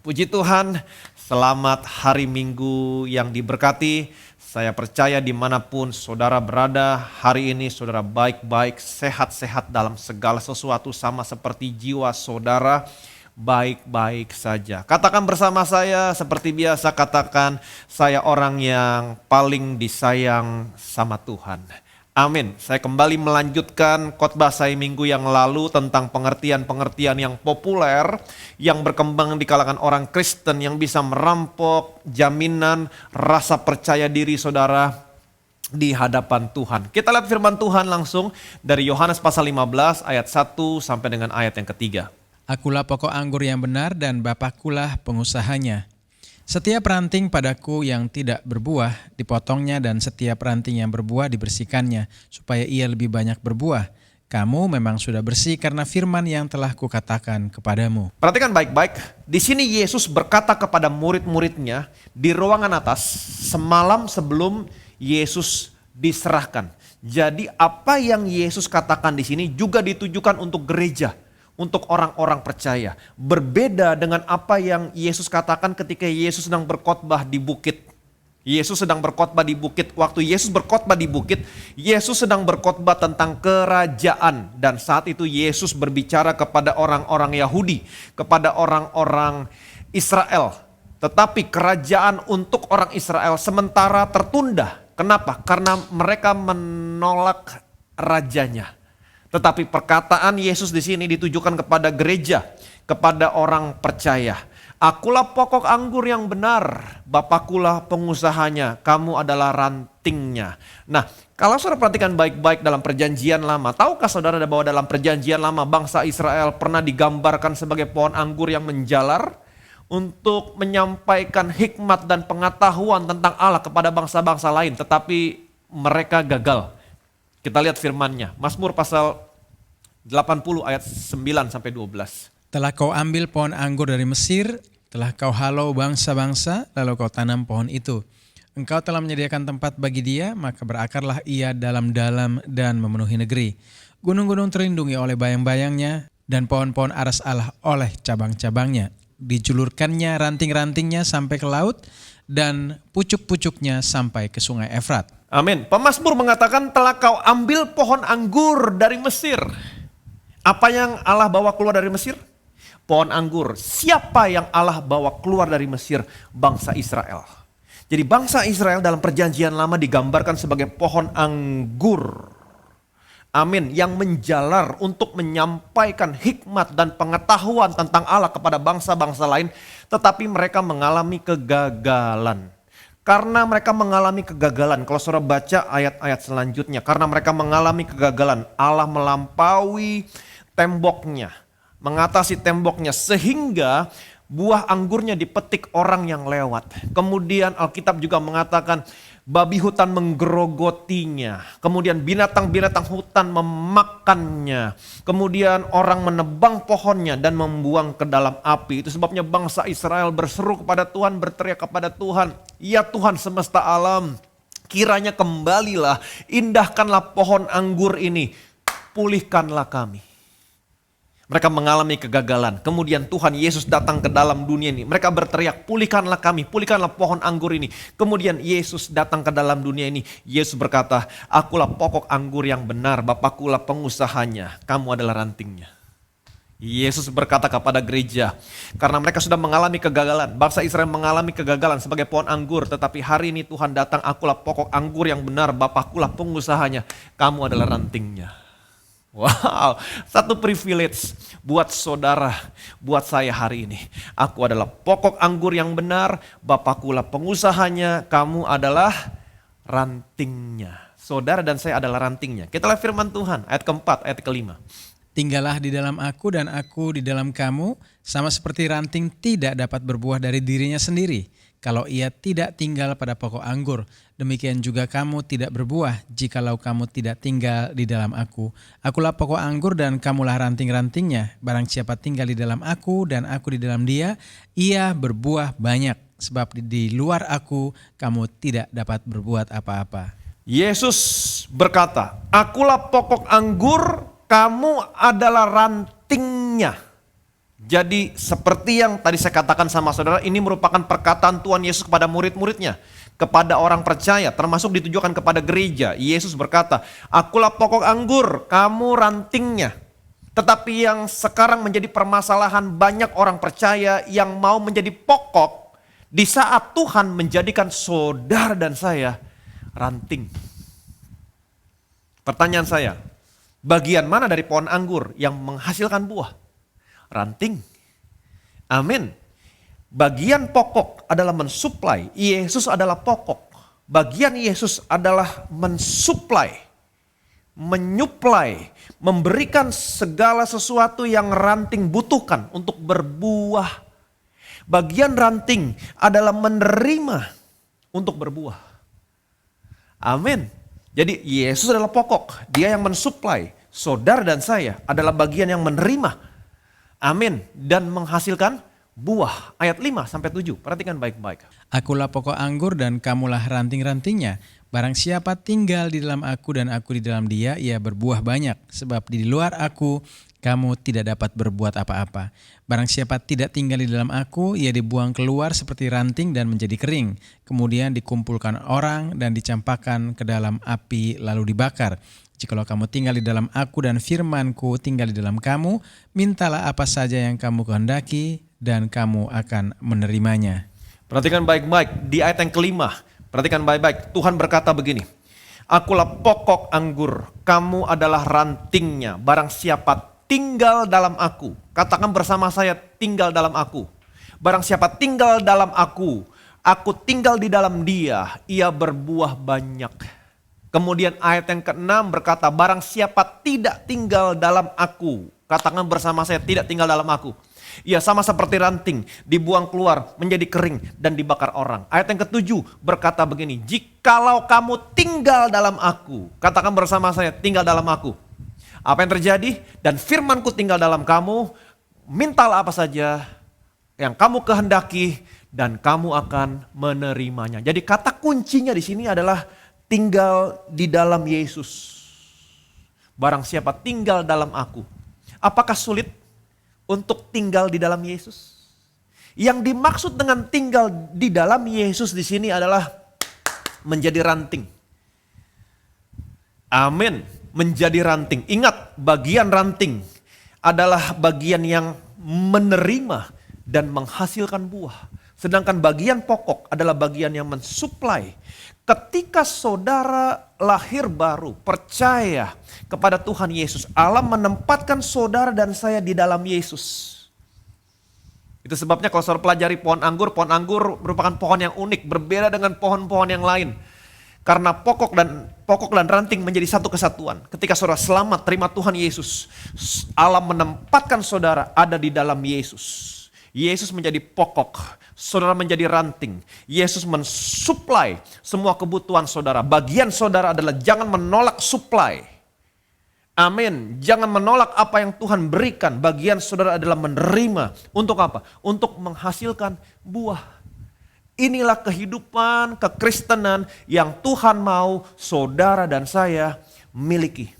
Puji Tuhan, selamat hari Minggu yang diberkati. Saya percaya dimanapun saudara berada, hari ini saudara baik-baik, sehat-sehat dalam segala sesuatu, sama seperti jiwa saudara baik-baik saja. Katakan bersama saya seperti biasa, katakan saya orang yang paling disayang sama Tuhan. Amin. Saya kembali melanjutkan khotbah saya minggu yang lalu tentang pengertian-pengertian yang populer yang berkembang di kalangan orang Kristen yang bisa merampok jaminan rasa percaya diri saudara di hadapan Tuhan. Kita lihat firman Tuhan langsung dari Yohanes pasal 15 ayat 1 sampai dengan ayat yang ketiga. Akulah pokok anggur yang benar dan Bapakulah pengusahanya. Setiap ranting padaku yang tidak berbuah dipotongnya dan setiap ranting yang berbuah dibersihkannya supaya ia lebih banyak berbuah. Kamu memang sudah bersih karena firman yang telah kukatakan kepadamu. Perhatikan baik-baik, di sini Yesus berkata kepada murid-muridnya di ruangan atas semalam sebelum Yesus diserahkan. Jadi apa yang Yesus katakan di sini juga ditujukan untuk gereja. Untuk orang-orang percaya. Berbeda dengan apa yang Yesus katakan ketika Yesus sedang berkhotbah di bukit. Yesus sedang berkhotbah di bukit. Waktu Yesus berkhotbah di bukit, Yesus sedang berkhotbah tentang kerajaan. Dan saat itu Yesus berbicara kepada orang-orang Yahudi, kepada orang-orang Israel. Tetapi kerajaan untuk orang Israel sementara tertunda. Kenapa? Karena mereka menolak rajanya. Tetapi perkataan Yesus di sini ditujukan kepada gereja, kepada orang percaya. Akulah pokok anggur yang benar, Bapakulah pengusahanya, kamu adalah rantingnya. Nah, kalau saudara perhatikan baik-baik dalam perjanjian lama, tahukah saudara bahwa dalam perjanjian lama bangsa Israel pernah digambarkan sebagai pohon anggur yang menjalar untuk menyampaikan hikmat dan pengetahuan tentang Allah kepada bangsa-bangsa lain, tetapi mereka gagal. Kita lihat firman-Nya, Mazmur pasal 80 ayat 9 sampai 12. Telah kau ambil pohon anggur dari Mesir, telah kau halau bangsa-bangsa, lalu kau tanam pohon itu. Engkau telah menyediakan tempat bagi dia, maka berakarlah ia dalam-dalam dan memenuhi negeri. Gunung-gunung terlindungi oleh bayang-bayangnya, dan pohon-pohon aras Allah oleh cabang-cabangnya. Dijulurkannya ranting-rantingnya sampai ke laut, dan pucuk-pucuknya sampai ke sungai Efrat. Amin. Pemazmur mengatakan telah kau ambil pohon anggur dari Mesir. Apa yang Allah bawa keluar dari Mesir? Pohon anggur. Siapa yang Allah bawa keluar dari Mesir? Bangsa Israel. Jadi bangsa Israel dalam perjanjian lama digambarkan sebagai pohon anggur. Amin. Yang menjalar untuk menyampaikan hikmat dan pengetahuan tentang Allah kepada bangsa-bangsa lain. Tetapi mereka mengalami kegagalan. Karena mereka mengalami kegagalan, kalau saudara baca ayat-ayat selanjutnya, karena mereka mengalami kegagalan, Allah melampaui temboknya, mengatasi temboknya sehingga buah anggurnya dipetik orang yang lewat. Kemudian Alkitab juga mengatakan babi hutan menggerogotinya, kemudian binatang-binatang hutan memakannya, kemudian orang menebang pohonnya dan membuang ke dalam api. Itu sebabnya bangsa Israel berseru kepada Tuhan, berteriak kepada Tuhan, ya Tuhan semesta alam, kiranya kembalilah, indahkanlah pohon anggur ini, pulihkanlah kami. Mereka mengalami kegagalan. Kemudian Tuhan Yesus datang ke dalam dunia ini. Mereka berteriak, pulihkanlah kami, pulihkanlah pohon anggur ini. Kemudian Yesus datang ke dalam dunia ini. Yesus berkata, akulah pokok anggur yang benar, Bapakulah pengusahanya, kamu adalah rantingnya. Yesus berkata kepada gereja, karena mereka sudah mengalami kegagalan. Bangsa Israel mengalami kegagalan sebagai pohon anggur. Tetapi hari ini Tuhan datang, akulah pokok anggur yang benar, Bapakulah pengusahanya, kamu adalah rantingnya. Wow, satu privilege buat saudara, buat saya hari ini. Aku adalah pokok anggur yang benar, Bapakulah pengusahanya, kamu adalah rantingnya. Saudara dan saya adalah rantingnya. Kita lihat firman Tuhan, ayat keempat, ayat kelima. Tinggallah di dalam aku dan aku di dalam kamu, sama seperti ranting tidak dapat berbuah dari dirinya sendiri, kalau ia tidak tinggal pada pokok anggur. Demikian juga kamu tidak berbuah jikalau kamu tidak tinggal di dalam aku. Akulah pokok anggur dan kamulah ranting-rantingnya. Barang siapa tinggal di dalam aku dan aku di dalam dia, ia berbuah banyak. Sebab di luar aku kamu tidak dapat berbuat apa-apa. Yesus berkata, akulah pokok anggur, kamu adalah rantingnya. Jadi seperti yang tadi saya katakan sama saudara, ini merupakan perkataan Tuhan Yesus kepada murid-muridnya, kepada orang percaya, termasuk ditujukan kepada gereja. Yesus berkata, akulah pokok anggur, kamu rantingnya. Tetapi yang sekarang menjadi permasalahan banyak orang percaya yang mau menjadi pokok di saat Tuhan menjadikan saudara dan saya ranting. Pertanyaan saya, bagian mana dari pohon anggur yang menghasilkan buah? Ranting. Amin. Bagian pokok adalah mensuplai. Yesus adalah pokok. Bagian Yesus adalah mensuplai, menyuplai, memberikan segala sesuatu yang ranting butuhkan untuk berbuah. Bagian ranting adalah menerima untuk berbuah. Amin. Jadi Yesus adalah pokok. Dia yang mensuplai. Saudara dan saya adalah bagian yang menerima. Amin. Dan menghasilkan buah. Ayat 5-7. Perhatikan baik-baik. Akulah pokok anggur dan kamulah ranting-rantingnya. Barang siapa tinggal di dalam aku dan aku di dalam dia, ia berbuah banyak. Sebab di luar aku, kamu tidak dapat berbuat apa-apa. Barang siapa tidak tinggal di dalam aku, ia dibuang keluar seperti ranting dan menjadi kering. Kemudian dikumpulkan orang dan dicampakkan ke dalam api lalu dibakar. Jikalau kamu tinggal di dalam aku dan firmanku tinggal di dalam kamu, mintalah apa saja yang kamu kehendaki dan kamu akan menerimanya. Perhatikan baik-baik di ayat yang kelima. Perhatikan baik-baik. Tuhan berkata begini. Akulah pokok anggur, kamu adalah rantingnya. Barang siapa tinggal dalam aku. Katakan bersama saya, tinggal dalam aku. Barang siapa tinggal dalam aku tinggal di dalam dia, ia berbuah banyak. Kemudian ayat yang ke-6 berkata, barang siapa tidak tinggal dalam aku. Katakan bersama saya, tidak tinggal dalam aku. Ia sama seperti ranting, dibuang keluar, menjadi kering, dan dibakar orang. Ayat yang ke-7 berkata begini, jikalau kamu tinggal dalam aku. Katakan bersama saya, tinggal dalam aku. Apa yang terjadi? Dan firmanku tinggal dalam kamu, mintalah apa saja yang kamu kehendaki, dan kamu akan menerimanya. Jadi kata kuncinya di sini adalah tinggal di dalam Yesus. Barang siapa tinggal dalam aku. Apakah sulit untuk tinggal di dalam Yesus? Yang dimaksud dengan tinggal di dalam Yesus di sini adalah menjadi ranting. Amin. Menjadi ranting. Ingat, bagian ranting adalah bagian yang menerima dan menghasilkan buah. Sedangkan bagian pokok adalah bagian yang mensuplai. Ketika saudara lahir baru, percaya kepada Tuhan Yesus, Allah menempatkan saudara dan saya di dalam Yesus. Itu sebabnya kalau saudara pelajari pohon anggur merupakan pohon yang unik, berbeda dengan pohon-pohon yang lain. Karena pokok dan ranting menjadi satu kesatuan. Ketika saudara selamat terima Tuhan Yesus, Allah menempatkan saudara ada di dalam Yesus. Yesus menjadi pokok, saudara menjadi ranting. Yesus mensuplai semua kebutuhan saudara. Bagian saudara adalah jangan menolak suplai. Amin. Jangan menolak apa yang Tuhan berikan. Bagian saudara adalah menerima. Untuk apa? Untuk menghasilkan buah. Inilah kehidupan kekristenan yang Tuhan mau saudara dan saya miliki.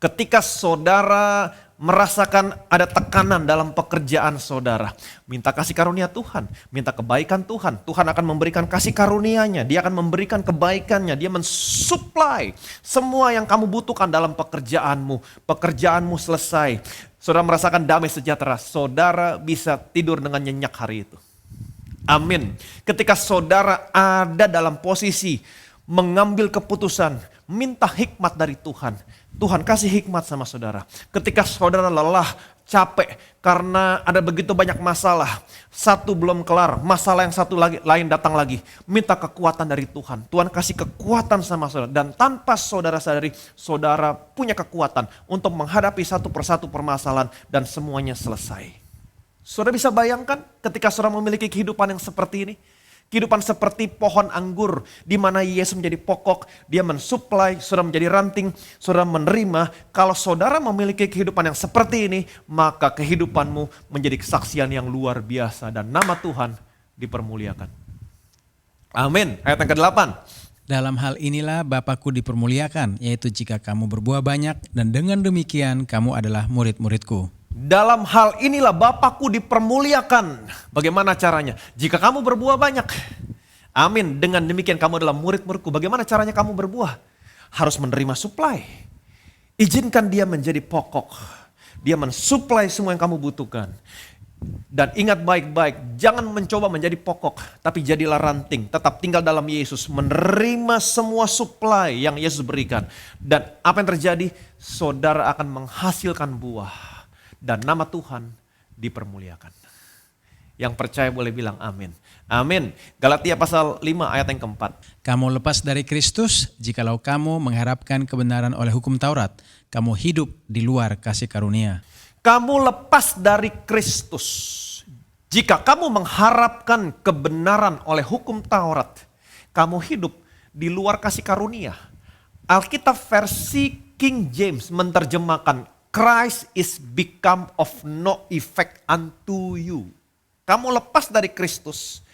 Ketika saudara merasakan ada tekanan dalam pekerjaan saudara, minta kasih karunia Tuhan, minta kebaikan Tuhan. Tuhan akan memberikan kasih karunia-Nya, Dia akan memberikan kebaikannya, Dia mensuplai semua yang kamu butuhkan dalam pekerjaanmu. Pekerjaanmu selesai, saudara merasakan damai sejahtera, saudara bisa tidur dengan nyenyak hari itu. Amin. Ketika saudara ada dalam posisi mengambil keputusan, minta hikmat dari Tuhan. Tuhan kasih hikmat sama saudara. Ketika saudara lelah, capek karena ada begitu banyak masalah. Satu belum kelar, masalah yang satu lagi lain datang lagi. Minta kekuatan dari Tuhan. Tuhan kasih kekuatan sama saudara. Dan tanpa saudara sadari, saudara punya kekuatan untuk menghadapi satu persatu permasalahan dan semuanya selesai. Saudara bisa bayangkan ketika saudara memiliki kehidupan yang seperti ini? Kehidupan seperti pohon anggur di mana Yesus menjadi pokok, Dia mensuplai, saudara menjadi ranting, saudara menerima. Kalau saudara memiliki kehidupan yang seperti ini, maka kehidupanmu menjadi kesaksian yang luar biasa dan nama Tuhan dipermuliakan. Amin. Ayat yang ke-8. Dalam hal inilah Bapakku dipermuliakan, yaitu jika kamu berbuah banyak dan dengan demikian kamu adalah murid-muridku. Dalam hal inilah Bapakku dipermuliakan. Bagaimana caranya? Jika kamu berbuah banyak. Amin. Dengan demikian kamu adalah murid-muridku. Bagaimana caranya kamu berbuah? Harus menerima supply. Izinkan dia menjadi pokok. Dia mensuplai semua yang kamu butuhkan. Dan ingat baik-baik, jangan mencoba menjadi pokok, tapi jadilah ranting. Tetap tinggal dalam Yesus, menerima semua supply yang Yesus berikan. Dan apa yang terjadi? Saudara akan menghasilkan buah. Dan nama Tuhan dipermuliakan. Yang percaya boleh bilang amin. Amin. Galatia pasal 5 ayat yang keempat. Kamu lepas dari Kristus, jikalau kamu mengharapkan kebenaran oleh hukum Taurat, kamu hidup di luar kasih karunia. Kamu lepas dari Kristus. Jika kamu mengharapkan kebenaran oleh hukum Taurat, kamu hidup di luar kasih karunia. Alkitab versi King James menerjemahkan, Christ is become of no effect unto you. Kamu lepas dari Kristus.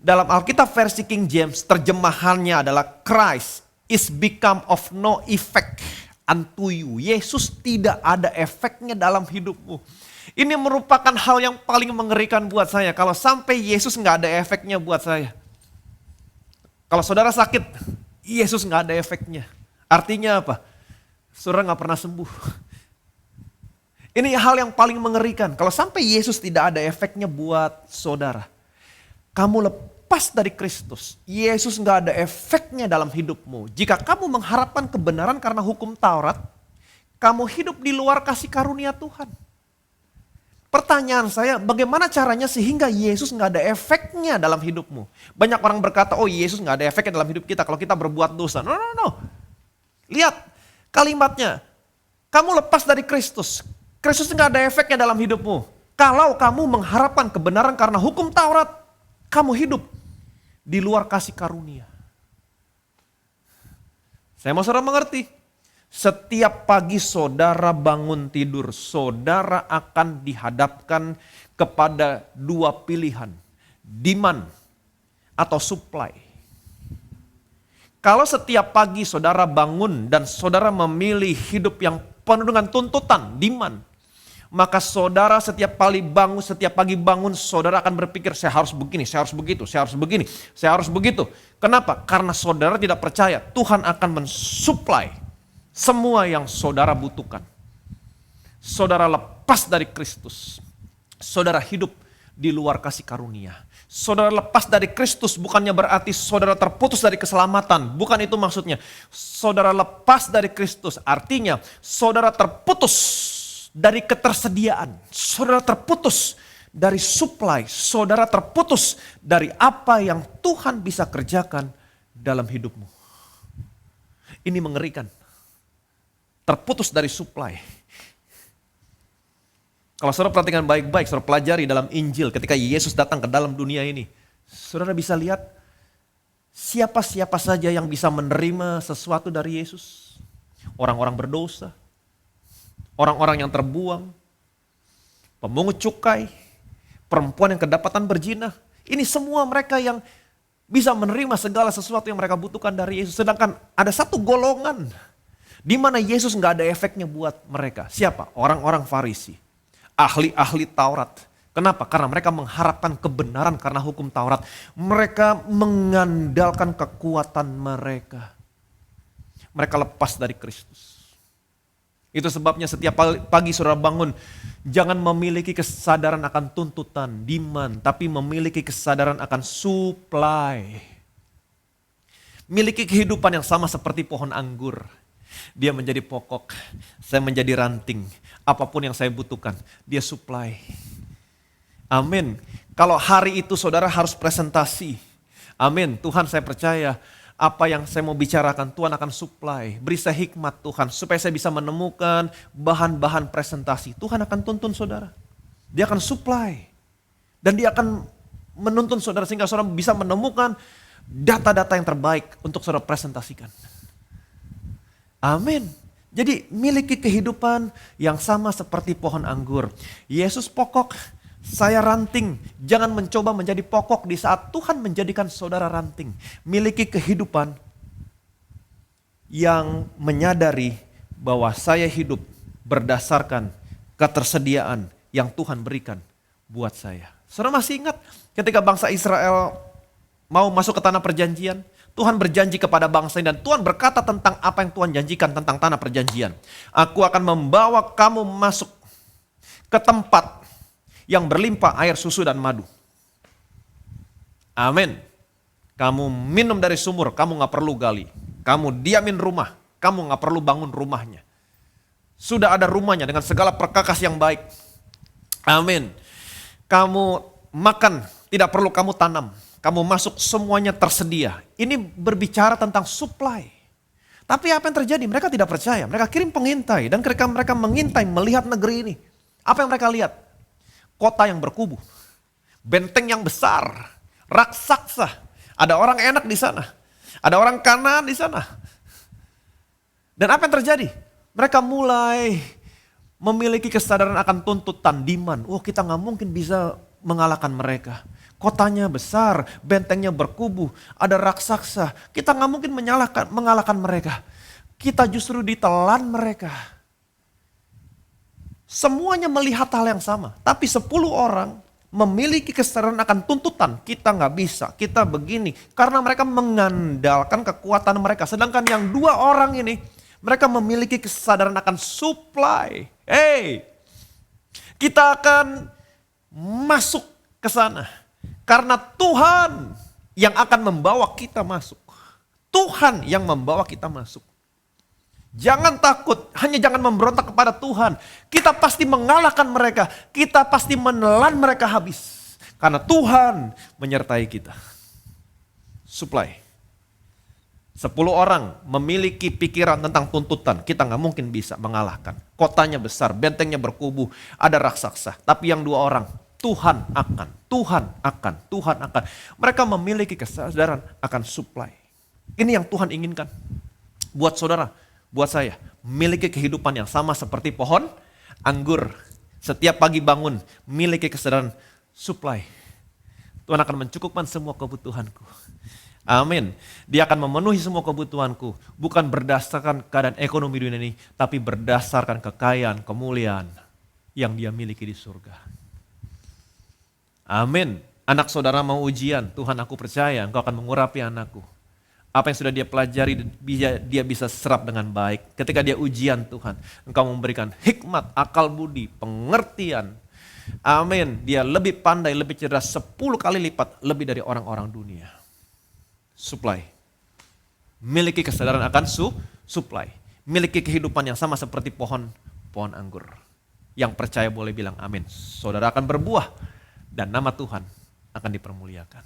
Dalam Alkitab versi King James terjemahannya adalah Christ is become of no effect unto you. Yesus tidak ada efeknya dalam hidupmu. Ini merupakan hal yang paling mengerikan buat saya. Kalau sampai Yesus nggak ada efeknya buat saya. Kalau saudara sakit, Yesus nggak ada efeknya. Artinya apa? Saudara nggak pernah sembuh. Ini hal yang paling mengerikan. Kalau sampai Yesus tidak ada efeknya buat saudara. Kamu lepas dari Kristus. Yesus nggak ada efeknya dalam hidupmu. Jika kamu mengharapkan kebenaran karena hukum Taurat, kamu hidup di luar kasih karunia Tuhan. Pertanyaan saya, bagaimana caranya sehingga Yesus nggak ada efeknya dalam hidupmu? Banyak orang berkata, oh Yesus nggak ada efeknya dalam hidup kita kalau kita berbuat dosa. No. Lihat kalimatnya, kamu lepas dari Kristus. Kristus nggak ada efeknya dalam hidupmu. Kalau kamu mengharapkan kebenaran karena hukum Taurat, kamu hidup di luar kasih karunia. Saya mau saudara mengerti. Setiap pagi saudara bangun tidur, saudara akan dihadapkan kepada dua pilihan. Demand atau supply. Kalau setiap pagi saudara bangun dan saudara memilih hidup yang penuh dengan tuntutan, demand. Maka saudara setiap pagi bangun, saudara akan berpikir saya harus begini, saya harus begitu, saya harus begini, saya harus begitu. Kenapa? Karena saudara tidak percaya Tuhan akan mensuplai semua yang saudara butuhkan. Saudara lepas dari Kristus. Saudara hidup di luar kasih karunia. Saudara lepas dari Kristus bukannya berarti saudara terputus dari keselamatan. Bukan itu maksudnya. Saudara lepas dari Kristus artinya saudara terputus dari ketersediaan. Saudara terputus dari supply. Saudara terputus dari apa yang Tuhan bisa kerjakan dalam hidupmu. Ini mengerikan. Terputus dari supply. Kalau saudara perhatikan baik-baik, saudara pelajari dalam Injil ketika Yesus datang ke dalam dunia ini. Saudara bisa lihat siapa-siapa saja yang bisa menerima sesuatu dari Yesus. Orang-orang berdosa, orang-orang yang terbuang, pemungut cukai, perempuan yang kedapatan berzina. Ini semua mereka yang bisa menerima segala sesuatu yang mereka butuhkan dari Yesus. Sedangkan ada satu golongan di mana Yesus nggak ada efeknya buat mereka. Siapa? Orang-orang Farisi, ahli-ahli Taurat. Kenapa? Karena mereka mengharapkan kebenaran karena hukum Taurat. Mereka mengandalkan kekuatan mereka. Mereka lepas dari Kristus. Itu sebabnya setiap pagi saudara bangun, jangan memiliki kesadaran akan tuntutan, demand, tapi memiliki kesadaran akan supply. Miliki kehidupan yang sama seperti pohon anggur. Dia menjadi pokok, saya menjadi ranting. Apapun yang saya butuhkan, dia supply. Amin. Kalau hari itu saudara harus presentasi. Amin. Tuhan, saya percaya apa yang saya mau bicarakan Tuhan akan supply. Beri saya hikmat Tuhan supaya saya bisa menemukan bahan-bahan presentasi. Tuhan akan tuntun saudara. Dia akan supply. Dan dia akan menuntun saudara sehingga saudara bisa menemukan data-data yang terbaik untuk saudara presentasikan. Amin. Jadi miliki kehidupan yang sama seperti pohon anggur. Yesus pokok, saya ranting. Jangan mencoba menjadi pokok di saat Tuhan menjadikan saudara ranting. Miliki kehidupan yang menyadari bahwa saya hidup berdasarkan ketersediaan yang Tuhan berikan buat saya. Saudara masih ingat ketika bangsa Israel mau masuk ke tanah perjanjian? Tuhan berjanji kepada bangsa ini dan Tuhan berkata tentang apa yang Tuhan janjikan tentang tanah perjanjian. Aku akan membawa kamu masuk ke tempat yang berlimpah air susu dan madu. Amin. Kamu minum dari sumur, kamu gak perlu gali. Kamu diamin rumah, kamu gak perlu bangun rumahnya. Sudah ada rumahnya dengan segala perkakas yang baik. Amin. Kamu makan, tidak perlu kamu tanam. Kamu masuk semuanya tersedia. Ini berbicara tentang supply. Tapi apa yang terjadi? Mereka tidak percaya. Mereka kirim pengintai. Dan ketika mereka mengintai melihat negeri ini. Apa yang mereka lihat? Kota yang berkubu. Benteng yang besar. Raksasa. Ada orang enak di sana. Ada orang Kanaan di sana. Dan apa yang terjadi? Mereka mulai memiliki kesadaran akan tuntutan demand. Oh, kita gak mungkin bisa mengalahkan mereka. Kotanya besar, bentengnya berkubu, ada raksasa. Kita gak mungkin mengalahkan mereka. Kita justru ditelan mereka. Semuanya melihat hal yang sama. Tapi 10 orang memiliki kesadaran akan tuntutan. Kita gak bisa, kita begini. Karena mereka mengandalkan kekuatan mereka. Sedangkan yang 2 orang ini, mereka memiliki kesadaran akan supply. Hey, kita akan masuk ke sana. Karena Tuhan yang akan membawa kita masuk. Tuhan yang membawa kita masuk. Jangan takut, hanya jangan memberontak kepada Tuhan. Kita pasti mengalahkan mereka, kita pasti menelan mereka habis. Karena Tuhan menyertai kita. Supply. 10 orang memiliki pikiran tentang tuntutan, kita gak mungkin bisa mengalahkan. Kotanya besar, bentengnya berkubu, ada raksasa. Tapi yang 2 orang, Tuhan akan. Mereka memiliki kesadaran akan supply. Ini yang Tuhan inginkan. Buat saudara, buat saya, memiliki kehidupan yang sama seperti pohon anggur. Setiap pagi bangun, memiliki kesadaran supply. Tuhan akan mencukupkan semua kebutuhanku. Amin. Dia akan memenuhi semua kebutuhanku. Bukan berdasarkan keadaan ekonomi dunia ini, tapi berdasarkan kekayaan, kemuliaan yang dia miliki di surga. Amin. Anak saudara mau ujian, Tuhan aku percaya engkau akan mengurapi anakku. Apa yang sudah dia pelajari, dia bisa serap dengan baik. Ketika dia ujian Tuhan, engkau memberikan hikmat, akal budi, pengertian. Amin. Dia lebih pandai, lebih cerdas 10 kali lipat lebih dari orang-orang dunia. Supply. Miliki kesadaran akan supply. Miliki kehidupan yang sama seperti pohon anggur. Yang percaya boleh bilang amin. Saudara akan berbuah. Dan nama Tuhan akan dipermuliakan.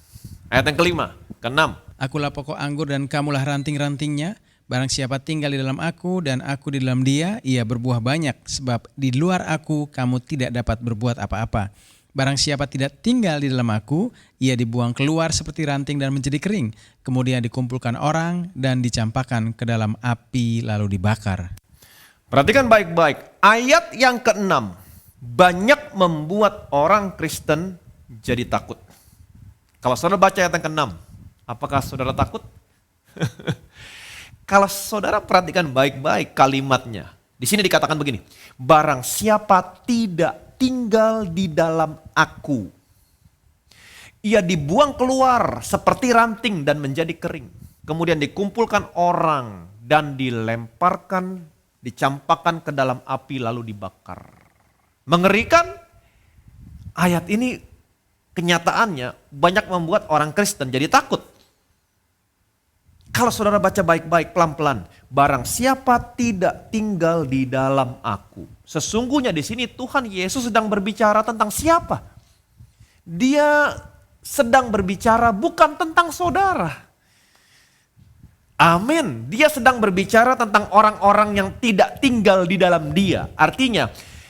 Ayat yang kelima, keenam. Akulah pokok anggur dan kamulah ranting-rantingnya. Barang siapa tinggal di dalam aku dan aku di dalam dia, ia berbuah banyak. Sebab di luar aku kamu tidak dapat berbuat apa-apa. Barang siapa tidak tinggal di dalam aku, ia dibuang keluar seperti ranting dan menjadi kering. Kemudian dikumpulkan orang dan dicampakkan ke dalam api lalu dibakar. Perhatikan baik-baik. Ayat yang keenam. Banyak membuat orang Kristen jadi takut. Kalau saudara baca ayat yang ke-6, apakah saudara takut? Kalau saudara perhatikan baik-baik kalimatnya. Di sini dikatakan begini, barang siapa tidak tinggal di dalam aku, ia dibuang keluar seperti ranting dan menjadi kering. Kemudian dikumpulkan orang dan dilemparkan, dicampakkan ke dalam api lalu dibakar. Mengerikan, ayat ini kenyataannya banyak membuat orang Kristen jadi takut. Kalau saudara baca baik-baik pelan-pelan, barang siapa tidak tinggal di dalam aku. Sesungguhnya di sini Tuhan Yesus sedang berbicara tentang siapa? Dia sedang berbicara bukan tentang saudara. Amin. Dia sedang berbicara tentang orang-orang yang tidak tinggal di dalam dia. Artinya,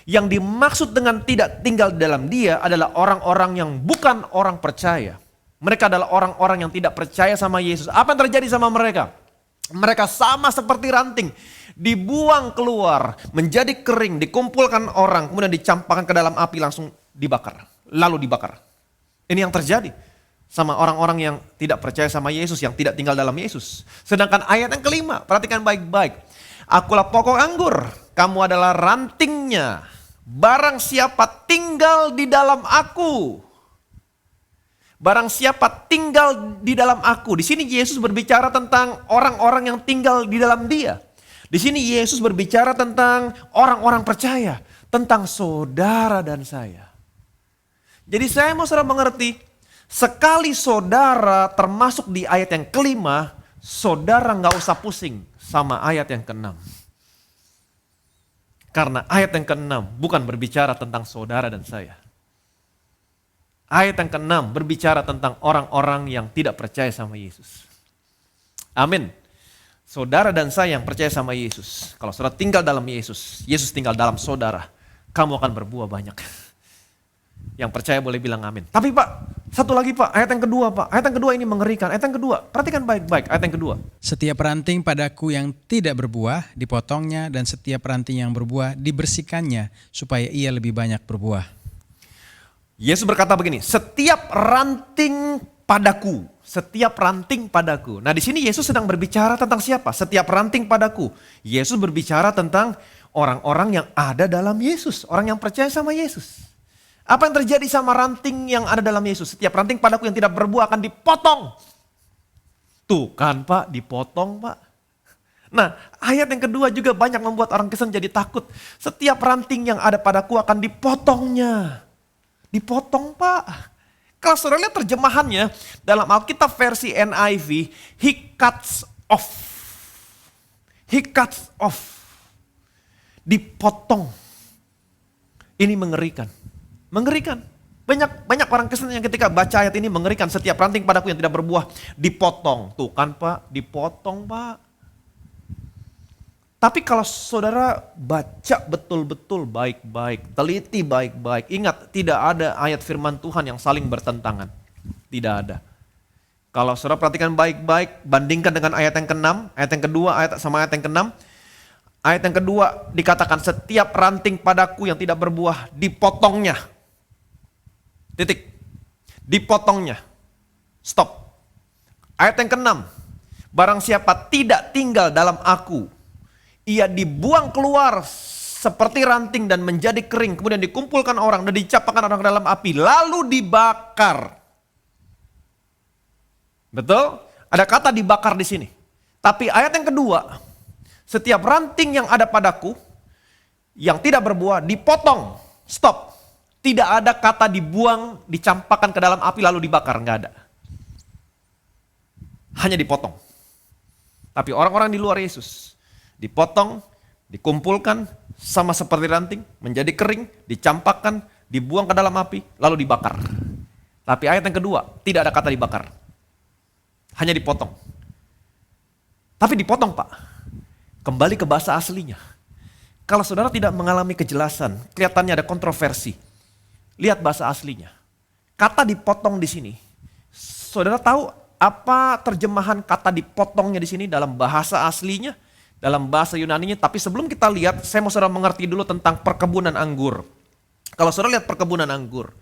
yang dimaksud dengan tidak tinggal di dalam dia adalah orang-orang yang bukan orang percaya. Mereka adalah orang-orang yang tidak percaya sama Yesus. Apa yang terjadi sama mereka? Mereka sama seperti ranting. Dibuang keluar, menjadi kering, dikumpulkan orang, kemudian dicampakkan ke dalam api langsung dibakar. Lalu dibakar. Ini yang terjadi sama orang-orang yang tidak percaya sama Yesus, yang tidak tinggal dalam Yesus. Sedangkan ayat yang kelima, perhatikan baik-baik. Akulah pokok anggur, kamu adalah rantingnya. barang siapa tinggal di dalam aku. Barang siapa tinggal di dalam aku. Di sini Yesus berbicara tentang orang-orang yang tinggal di dalam Dia. Di sini Yesus berbicara tentang orang-orang percaya, tentang saudara dan saya. Jadi saya mau saudara mengerti, sekali saudara termasuk di ayat yang kelima, saudara nggak usah pusing sama ayat yang keenam. Karena ayat yang keenam bukan berbicara tentang saudara dan saya. Ayat yang keenam berbicara tentang orang-orang yang tidak percaya sama Yesus. Amin. Saudara dan saya yang percaya sama Yesus. Kalau saudara tinggal dalam Yesus, Yesus tinggal dalam saudara, kamu akan berbuah banyak. Yang percaya boleh bilang amin. Tapi Pak, satu lagi Pak, ayat yang kedua Pak. Ayat yang kedua ini mengerikan. Ayat yang kedua, perhatikan baik-baik ayat yang kedua. Setiap ranting padaku yang tidak berbuah dipotongnya, dan setiap ranting yang berbuah dibersihkannya supaya ia lebih banyak berbuah. Yesus berkata begini, setiap ranting padaku, setiap ranting padaku. Nah di sini Yesus sedang berbicara tentang siapa? Setiap ranting padaku. Yesus berbicara tentang orang-orang yang ada dalam Yesus, orang yang percaya sama Yesus. Apa yang terjadi sama ranting yang ada dalam Yesus? Setiap ranting padaku yang tidak berbuah akan dipotong. Tuh kan Pak, dipotong Pak. Nah ayat yang kedua juga banyak membuat orang Kristen jadi takut. Setiap ranting yang ada padaku akan dipotongnya. Dipotong Pak. Kalau saudara lihat terjemahannya dalam Alkitab versi NIV, he cuts off. He cuts off. Dipotong. Ini mengerikan. Mengerikan. Banyak orang Kristen yang ketika baca ayat ini mengerikan. Setiap ranting padaku yang tidak berbuah dipotong. Tuh kan Pak, dipotong Pak. Tapi kalau saudara baca betul-betul baik-baik, teliti baik-baik, ingat tidak ada ayat firman Tuhan yang saling bertentangan. Tidak ada. Kalau saudara perhatikan baik-baik, bandingkan dengan ayat yang ke-6, ayat yang kedua, ayat sama ayat yang ke-6. Ayat yang kedua dikatakan setiap ranting padaku yang tidak berbuah dipotongnya. Titik. Dipotongnya. Stop. Ayat yang ke-6. Barang siapa tidak tinggal dalam aku, ia dibuang keluar seperti ranting dan menjadi kering. Kemudian dikumpulkan orang dan dicampakkan orang ke dalam api. Lalu dibakar. Betul? Ada kata dibakar di sini. Tapi ayat yang kedua. Setiap ranting yang ada padaku yang tidak berbuah dipotong. Stop. Tidak ada kata dibuang, dicampakkan ke dalam api lalu dibakar. Enggak ada. Hanya dipotong. Tapi orang-orang di luar Yesus dipotong, dikumpulkan sama seperti ranting, menjadi kering, dicampakkan, dibuang ke dalam api, lalu dibakar. Tapi ayat yang kedua, tidak ada kata dibakar. Hanya dipotong. Tapi dipotong Pak. Kembali ke bahasa aslinya. Kalau saudara tidak mengalami kejelasan, kelihatannya ada kontroversi. Lihat bahasa aslinya. Kata dipotong di sini. Saudara tahu apa terjemahan kata dipotongnya di sini dalam bahasa aslinya? Dalam bahasa Yunaninya, tapi sebelum kita lihat, saya mau saudara mengerti dulu tentang perkebunan anggur. Kalau saudara lihat perkebunan anggur,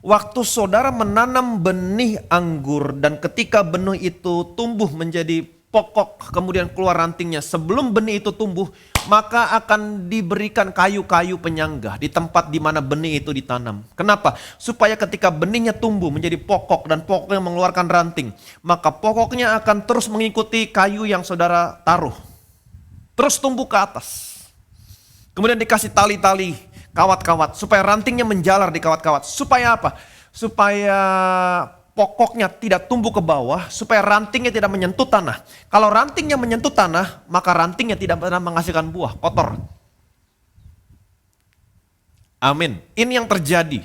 waktu saudara menanam benih anggur dan ketika benih itu tumbuh menjadi pokok, kemudian keluar rantingnya, sebelum benih itu tumbuh, maka akan diberikan kayu-kayu penyangga di tempat di mana benih itu ditanam. Kenapa? Supaya ketika benihnya tumbuh menjadi pokok dan pokoknya mengeluarkan ranting, maka pokoknya akan terus mengikuti kayu yang saudara taruh. Terus tumbuh ke atas. Kemudian dikasih tali-tali, kawat-kawat. Supaya rantingnya menjalar di kawat-kawat. Supaya apa? Supaya pokoknya tidak tumbuh ke bawah. Supaya rantingnya tidak menyentuh tanah. Kalau rantingnya menyentuh tanah, maka rantingnya tidak pernah menghasilkan buah, kotor. Amin. Ini yang terjadi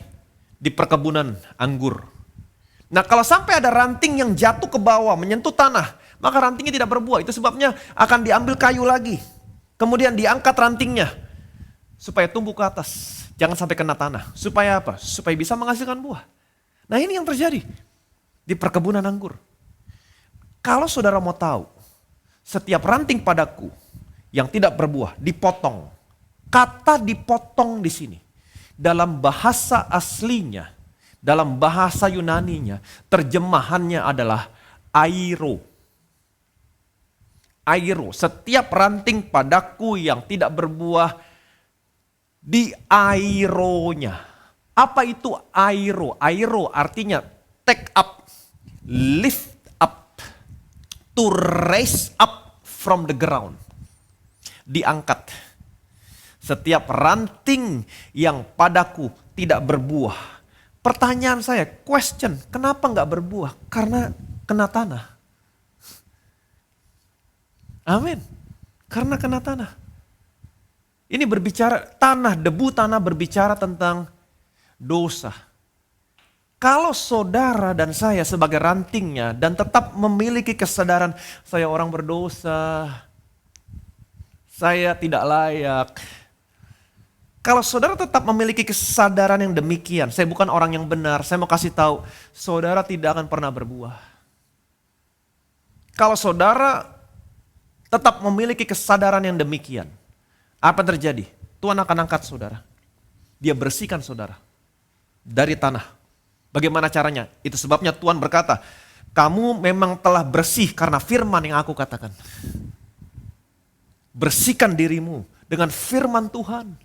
di perkebunan anggur. Nah kalau sampai ada ranting yang jatuh ke bawah, menyentuh tanah, maka rantingnya tidak berbuah. Itu sebabnya akan diambil kayu lagi. Kemudian diangkat rantingnya. Supaya tumbuh ke atas. Jangan sampai kena tanah. Supaya apa? Supaya bisa menghasilkan buah. Nah ini yang terjadi di perkebunan anggur. Kalau saudara mau tahu. Setiap ranting padaku yang tidak berbuah dipotong. Kata dipotong di sini. Dalam bahasa aslinya. Dalam bahasa Yunaninya. Terjemahannya adalah airo. Airo, setiap ranting padaku yang tidak berbuah Di aironya. Apa itu airo? Airo artinya take up, lift up, to raise up from the ground. Diangkat. Setiap ranting yang padaku tidak berbuah. Pertanyaan saya, question, kenapa nggak berbuah? Karena kena tanah. Amin. Karena kena tanah. Ini berbicara tanah, debu tanah berbicara tentang dosa. Kalau saudara dan saya sebagai rantingnya dan tetap memiliki kesadaran saya orang berdosa, saya tidak layak. Kalau saudara tetap memiliki kesadaran yang demikian, saya bukan orang yang benar, saya mau kasih tahu, saudara tidak akan pernah berbuah. Kalau saudara tetap memiliki kesadaran yang demikian, apa yang terjadi? Tuhan akan angkat saudara. Dia bersihkan saudara dari tanah. Bagaimana caranya? Itu sebabnya Tuhan berkata, kamu memang telah bersih karena firman yang aku katakan. Bersihkan dirimu dengan firman Tuhan.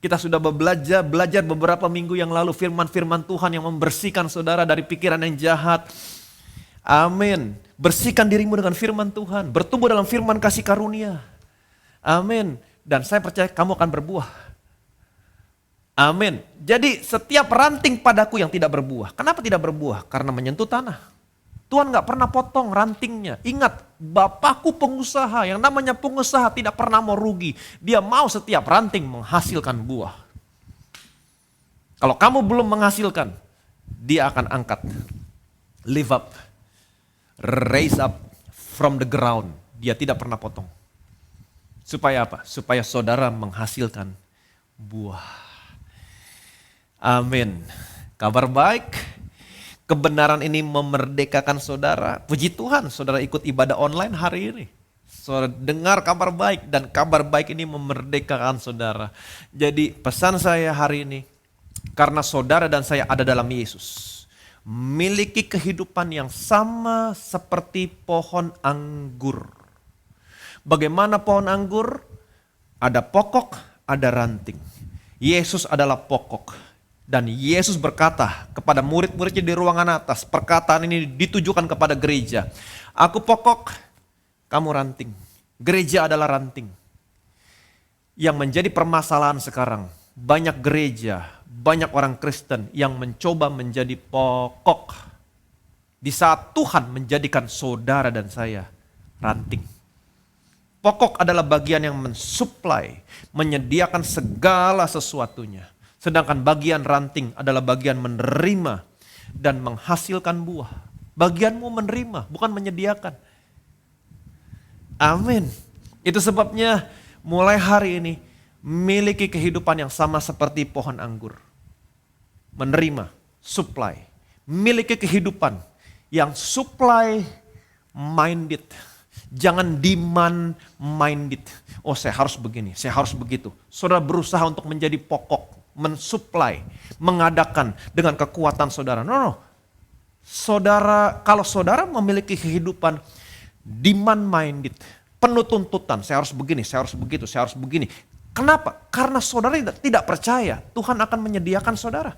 Kita sudah belajar beberapa minggu yang lalu firman-firman Tuhan yang membersihkan saudara dari pikiran yang jahat. Amin. Bersihkan dirimu dengan firman Tuhan. Bertumbuh dalam firman kasih karunia. Amin. Dan saya percaya kamu akan berbuah. Amin. Jadi setiap ranting padaku yang tidak berbuah. Kenapa tidak berbuah? Karena menyentuh tanah. Tuhan gak pernah potong rantingnya. Ingat, Bapakku pengusaha, yang namanya pengusaha tidak pernah mau rugi. Dia mau setiap ranting menghasilkan buah. Kalau kamu belum menghasilkan, dia akan angkat. Lift up, raise up from the ground. Dia tidak pernah potong. Supaya apa? Supaya saudara menghasilkan buah. Amin. Kabar baik. Kebenaran ini memerdekakan saudara. Puji Tuhan, saudara ikut ibadah online hari ini. Saudara dengar kabar baik dan kabar baik ini memerdekakan saudara. Jadi pesan saya hari ini, karena saudara dan saya ada dalam Yesus, miliki kehidupan yang sama seperti pohon anggur. Bagaimana pohon anggur? Ada pokok, ada ranting. Yesus adalah pokok. Dan Yesus berkata kepada murid-muridnya di ruangan atas, perkataan ini ditujukan kepada gereja. Aku pokok, kamu ranting. Gereja adalah ranting. Yang menjadi permasalahan sekarang, banyak gereja, banyak orang Kristen yang mencoba menjadi pokok. Di saat Tuhan menjadikan saudara dan saya ranting. Pokok adalah bagian yang mensuplai, menyediakan segala sesuatunya. Sedangkan bagian ranting adalah bagian menerima dan menghasilkan buah. Bagianmu menerima, bukan menyediakan. Amin. Itu sebabnya mulai hari ini miliki kehidupan yang sama seperti pohon anggur. Menerima, supply. Miliki kehidupan yang supply minded. Jangan demand minded. Oh, saya harus begini, saya harus begitu. Saudara berusaha untuk menjadi pokok, mensuplai, mengadakan dengan kekuatan saudara. No. Saudara, kalau saudara memiliki kehidupan demand minded, penuh tuntutan, saya harus begini, saya harus begitu, saya harus begini. Kenapa? Karena saudara tidak percaya Tuhan akan menyediakan saudara.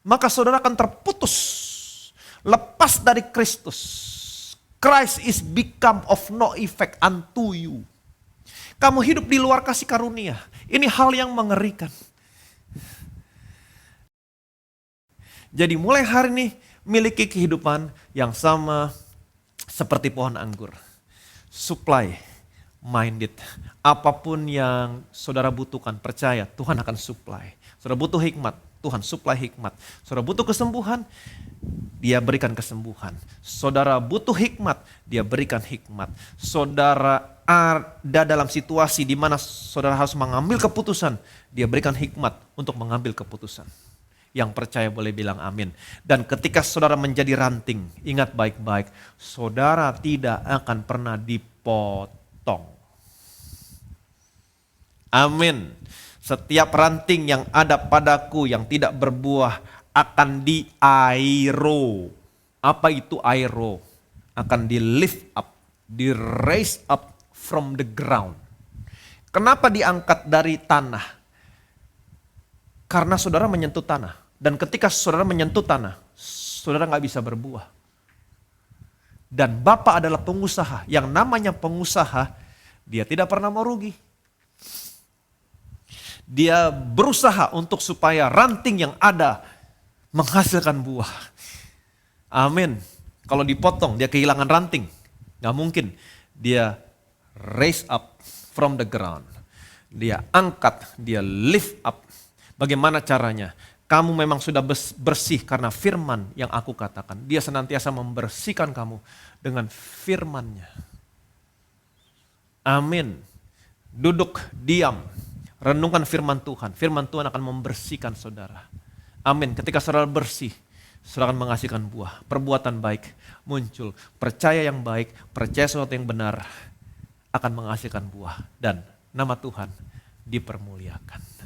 Maka saudara akan terputus, lepas dari Kristus. Christ is become of no effect unto you. Kamu hidup di luar kasih karunia. Ini hal yang mengerikan. Jadi mulai hari ini miliki kehidupan yang sama seperti pohon anggur. Supply minded. Apapun yang saudara butuhkan, percaya Tuhan akan supply. Saudara butuh hikmat, Tuhan supply hikmat. Saudara butuh kesembuhan, Dia berikan kesembuhan. Saudara butuh hikmat, Dia berikan hikmat. Saudara ada dalam situasi di mana saudara harus mengambil keputusan, Dia berikan hikmat untuk mengambil keputusan. Yang percaya boleh bilang amin. Dan ketika saudara menjadi ranting, ingat baik-baik, saudara tidak akan pernah dipotong. Amin. Setiap ranting yang ada padaku yang tidak berbuah akan di-airo. Apa itu airo? Akan di-lift up, di-raise up from the ground. Kenapa diangkat dari tanah? Karena saudara menyentuh tanah. Dan ketika saudara menyentuh tanah, saudara nggak bisa berbuah. Dan Bapak adalah pengusaha. Yang namanya pengusaha, dia tidak pernah mau rugi. Dia berusaha untuk supaya ranting yang ada menghasilkan buah. Amin. Kalau dipotong, dia kehilangan ranting. Gak mungkin. Dia raise up from the ground. Dia angkat, dia lift up. Bagaimana caranya? Kamu memang sudah bersih karena firman yang aku katakan. Dia senantiasa membersihkan kamu dengan firman-Nya. Amin. Duduk, diam, renungkan firman Tuhan. Firman Tuhan akan membersihkan saudara. Amin. Ketika saudara bersih, saudara akan menghasilkan buah. Perbuatan baik muncul. Percaya yang baik, percaya sesuatu yang benar akan menghasilkan buah. Dan nama Tuhan dipermuliakan.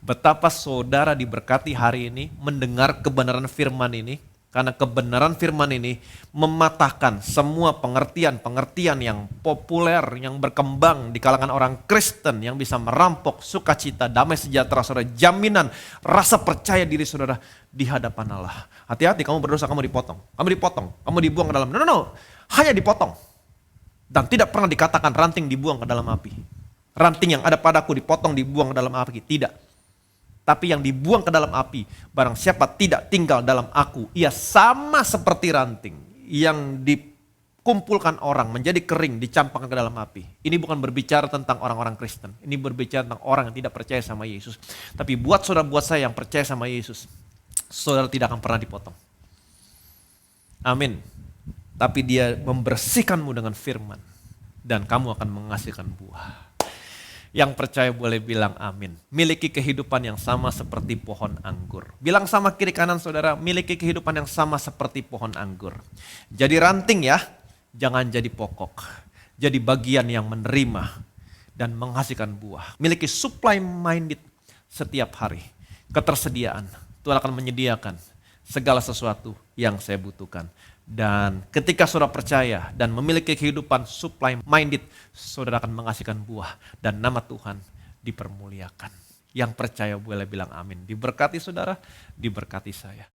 Betapa saudara diberkati hari ini mendengar kebenaran firman ini. Karena kebenaran firman ini mematahkan semua pengertian-pengertian yang populer, yang berkembang di kalangan orang Kristen yang bisa merampok sukacita, damai sejahtera saudara, jaminan, rasa percaya diri saudara di hadapan Allah. Hati-hati kamu berdosa, kamu dipotong, kamu dibuang ke dalam. No, hanya dipotong. Dan tidak pernah dikatakan ranting dibuang ke dalam api. Ranting yang ada padaku dipotong, dibuang ke dalam api. Tidak. Tapi yang dibuang ke dalam api, barang siapa tidak tinggal dalam aku, ia sama seperti ranting yang dikumpulkan orang menjadi kering, dicampakkan ke dalam api. Ini bukan berbicara tentang orang-orang Kristen, ini berbicara tentang orang yang tidak percaya sama Yesus. Tapi buat saudara, buat saya yang percaya sama Yesus, saudara tidak akan pernah dipotong. Amin. Tapi dia membersihkanmu dengan firman, dan kamu akan menghasilkan buah. Yang percaya boleh bilang amin. Miliki kehidupan yang sama seperti pohon anggur. Bilang sama kiri kanan saudara, miliki kehidupan yang sama seperti pohon anggur. Jadi ranting ya, jangan jadi pokok. Jadi bagian yang menerima dan menghasilkan buah. Miliki supply minded setiap hari. Ketersediaan, Tuhan akan menyediakan segala sesuatu yang saya butuhkan. Dan ketika saudara percaya dan memiliki kehidupan supply minded, saudara akan menghasilkan buah dan nama Tuhan dipermuliakan. Yang percaya boleh bilang amin. Diberkati saudara, diberkati saya.